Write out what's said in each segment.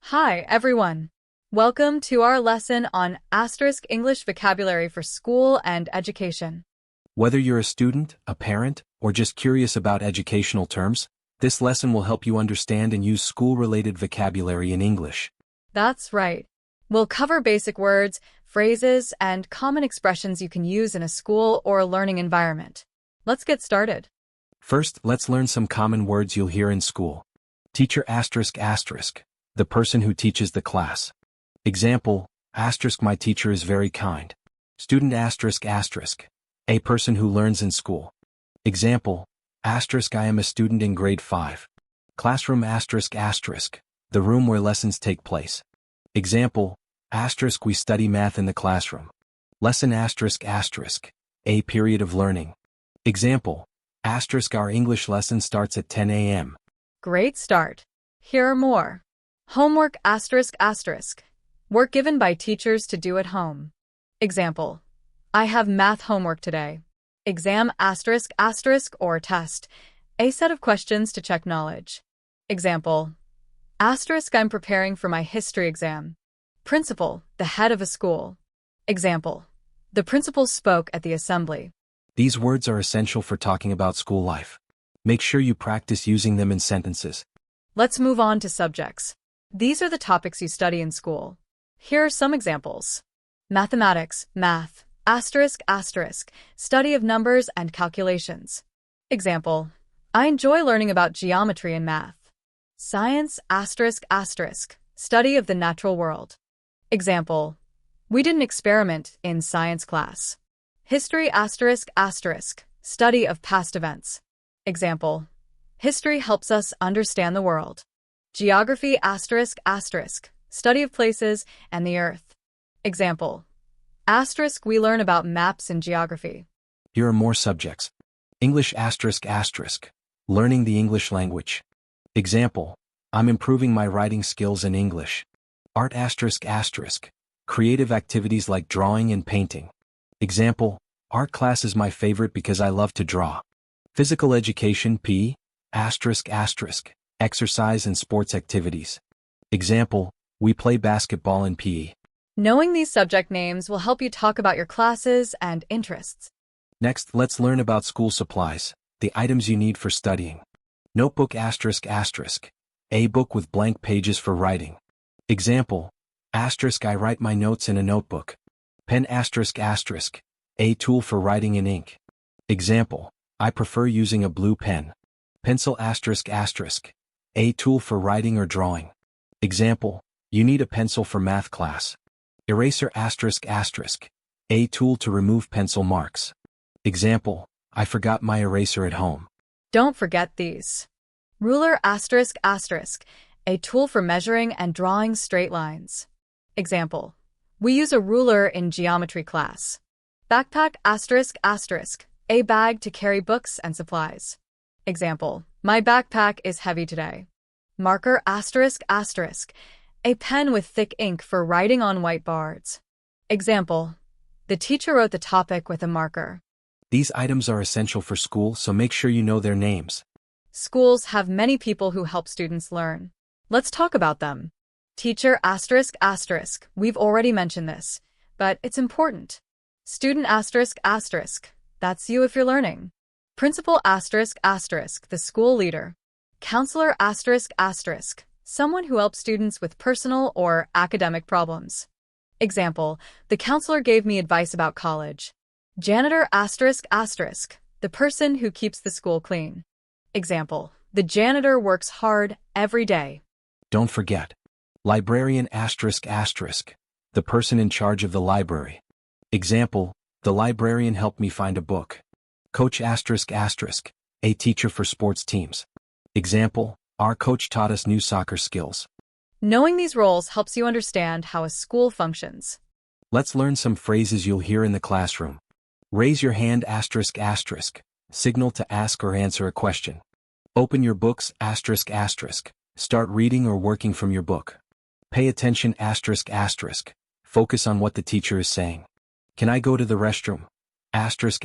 Hi, everyone. Welcome to our lesson on asterisk English vocabulary for school and education. Whether you're a student, a parent, or just curious about educational terms, this lesson will help you understand and use school-related vocabulary in English. That's right. We'll cover basic words, phrases, and common expressions you can use in a school or a learning environment. Let's get started. First, let's learn some common words you'll hear in school. Teacher asterisk, the person who teaches the class. Example, my teacher is very kind. Student asterisk, a person who learns in school. Example, I am a student in grade 5. Classroom asterisk, the room where lessons take place. Example, we study math in the classroom. Lesson asterisk, a period of learning. Example, our English lesson starts at 10 a.m. Great start. Here are more. Homework asterisk, work given by teachers to do at home. Example, I have math homework today. Exam asterisk, or test, a set of questions to check knowledge. Example, I'm preparing for my history exam. Principal, the head of a school. Example, the principal spoke at the assembly. These words are essential for talking about school life. Make sure you practice using them in sentences. Let's move on to subjects. These are the topics you study in school. Here are some examples. Mathematics, math, asterisk, study of numbers and calculations. Example, I enjoy learning about geometry and math. Science, asterisk, study of the natural world. Example, we did an experiment in science class. History, asterisk, study of past events. Example, history helps us understand the world. Geography, asterisk, study of places and the earth. Example, we learn about maps in geography. Here are more subjects. English asterisk, learning the English language. Example, I'm improving my writing skills in English. Art asterisk, creative activities like drawing and painting. Example, art class is my favorite because I love to draw. Physical education, P, exercise and sports activities. Example, we play basketball in PE. Knowing these subject names will help you talk about your classes and interests. Next, let's learn about school supplies, the items you need for studying. Notebook asterisk, a book with blank pages for writing. Example, I write my notes in a notebook. Pen asterisk, a tool for writing in ink. Example, I prefer using a blue pen. Pencil asterisk, a tool for writing or drawing. Example, you need a pencil for math class. Eraser asterisk, a tool to remove pencil marks. Example, I forgot my eraser at home. Don't forget these. Ruler asterisk, a tool for measuring and drawing straight lines. Example, we use a ruler in geometry class. Backpack asterisk, a bag to carry books and supplies. Example, my backpack is heavy today. Marker asterisk, a pen with thick ink for writing on whiteboards. Example, the teacher wrote the topic with a marker. These items are essential for school, so make sure you know their names. Schools have many people who help students learn. Let's talk about them. Teacher asterisk, we've already mentioned this, but it's important. Student asterisk, that's you if you're learning. Principal asterisk, the school leader. Counselor asterisk, someone who helps students with personal or academic problems. Example, the counselor gave me advice about college. Janitor asterisk, the person who keeps the school clean. Example, the janitor works hard every day. Don't forget. Librarian asterisk, the person in charge of the library. Example, the librarian helped me find a book. Coach asterisk, a teacher for sports teams. Example, our coach taught us new soccer skills. Knowing these roles helps you understand how a school functions. Let's learn some phrases you'll hear in the classroom. Raise your hand asterisk, signal to ask or answer a question. Open your books asterisk, start reading or working from your book. Pay attention asterisk, focus on what the teacher is saying. Can I go to the restroom? Asterisk,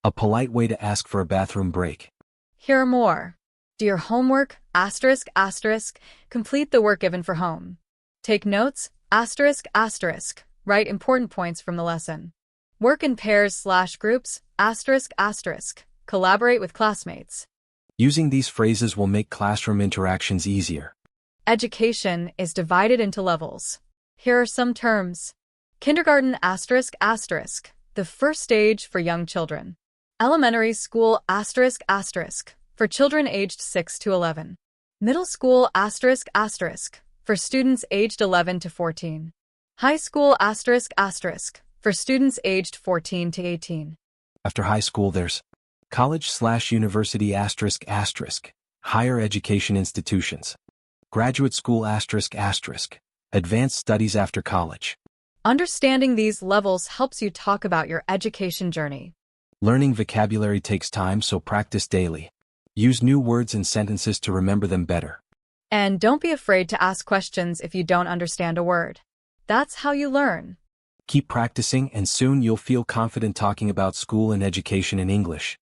a polite way to ask for a bathroom break. Here are more. Do your homework, asterisk, asterisk, complete the work given for home. Take notes, asterisk, asterisk, write important points from the lesson. Work in pairs/groups, asterisk, asterisk, collaborate with classmates. Using these phrases will make classroom interactions easier. Education is divided into levels. Here are some terms. Kindergarten asterisk asterisk, the first stage for young children. Elementary school asterisk asterisk, for children aged 6 to 11. Middle school asterisk asterisk, for students aged 11 to 14. High school asterisk asterisk, for students aged 14 to 18. After high school there's college/university asterisk asterisk, higher education institutions. Graduate school asterisk asterisk, advanced studies after college. Understanding these levels helps you talk about your education journey. Learning vocabulary takes time, so practice daily. Use new words and sentences to remember them better. And don't be afraid to ask questions if you don't understand a word. That's how you learn. Keep practicing and soon you'll feel confident talking about school and education in English.